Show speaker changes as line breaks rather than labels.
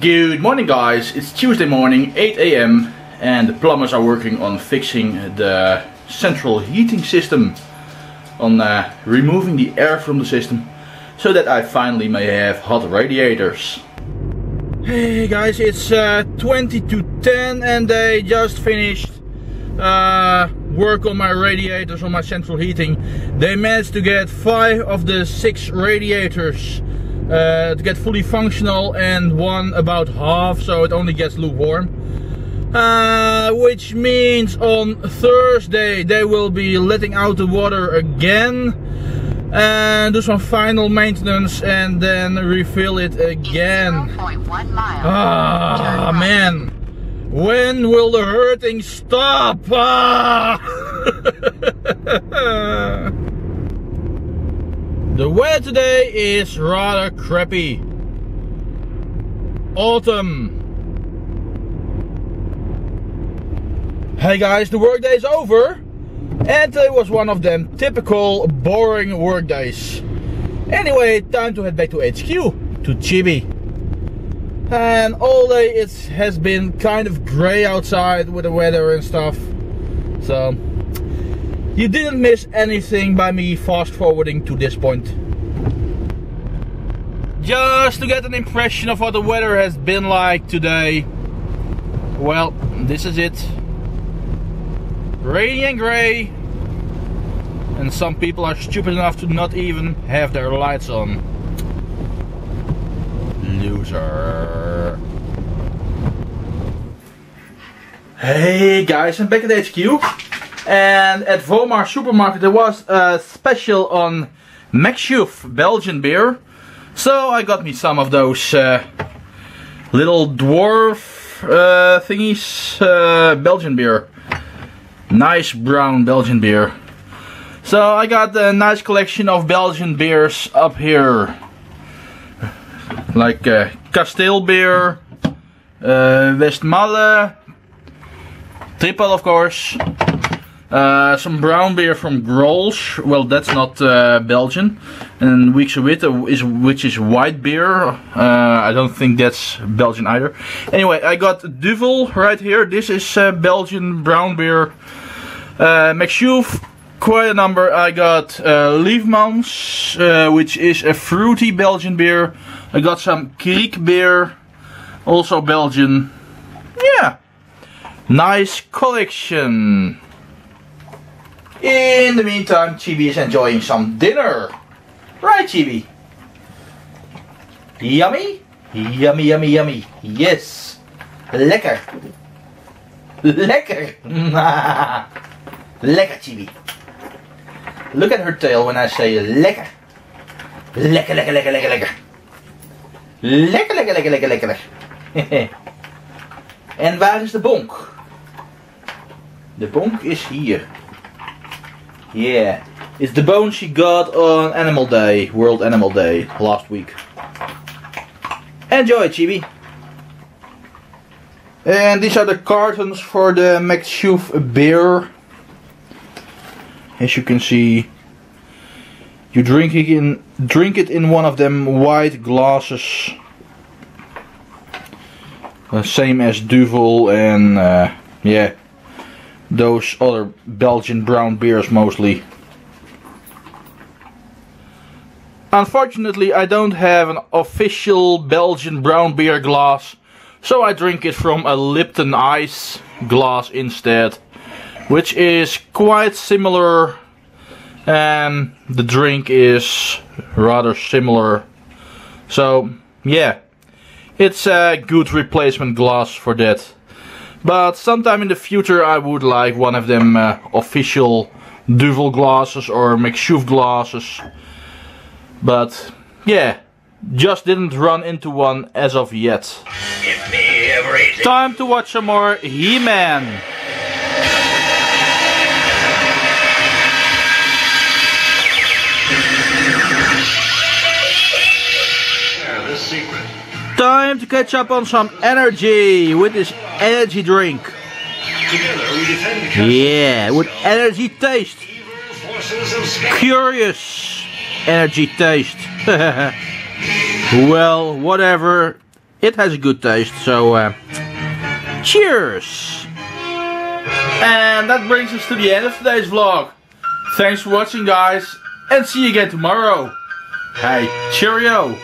Good morning guys, it's Tuesday morning, 8 AM, and the plumbers are working on fixing the central heating system, on removing the air from the system, so that I finally may have hot radiators. Hey guys, it's 20 to 10 and they just finished work on my radiators, on my central heating. They managed to get 5 of the 6 radiators to get fully functional and one about half, so it only gets lukewarm. Which means on Thursday they will be letting out the water again and do some final maintenance and then refill it again. 0.1 miles. Ah man, when will the hurting stop? The weather today is rather crappy. Autumn. Hey guys, the workday is over. And today was one of them typical boring work days. Anyway, time to head back to HQ, to Chibi. And all day it has been kind of grey outside with the weather and stuff. So you didn't miss anything by me fast forwarding to this point. Just to get an impression of what the weather has been like today. Well, this is it. Rainy and grey. And some people are stupid enough to not even have their lights on. Loser. Hey guys, I'm back at HQ. And at Vomar supermarket there was a special on achouffe Belgian beer. So I got me some of those little dwarf thingies, Belgian beer. Nice brown Belgian beer. So I got a nice collection of Belgian beers up here. Like Kasteel beer, Westmalle, Trippel of course. Some brown beer from Grolsch. Well, that's not Belgian. And which is white beer. I don't think that's Belgian either. Anyway, I got Duvel right here. This is Belgian brown beer. achouffe, quite a number. I got Liefmans, which is a fruity Belgian beer. I got some Kriek beer, also Belgian. Yeah, nice collection. In the meantime, Chibi is enjoying some dinner. Right, Chibi? Yummy? Yummy, yummy, yummy. Yes. Lekker. Lekker. Lekker, Chibi. Look at her tail when I say lekker. Lekker, lekker, lekker, lekker, lekker. Lekker, lekker, lekker, lekker, lekker. En waar is de bonk? De bonk is hier. Yeah, it's the bone she got on Animal Day, World Animal Day, last week. Enjoy, Chibi. And these are the cartons for the achouffe beer. As you can see, you drink it in one of them white glasses. Same as Duvel and yeah, those other Belgian brown beers mostly. Unfortunately, I don't have an official Belgian brown beer glass, so I drink it from a Lipton Ice glass instead, which is quite similar, and the drink is rather similar. So yeah, it's a good replacement glass for that. But sometime in the future I would like one of them official Duvel glasses or achouffe glasses. But yeah, just didn't run into one as of yet. Time to watch some more He-Man. Time to catch up on some energy with this energy drink. Yeah, with energy taste. Curious energy taste. Well, whatever. It has a good taste, so cheers! And that brings us to the end of today's vlog. Thanks for watching, guys, and see you again tomorrow. Hey, cheerio!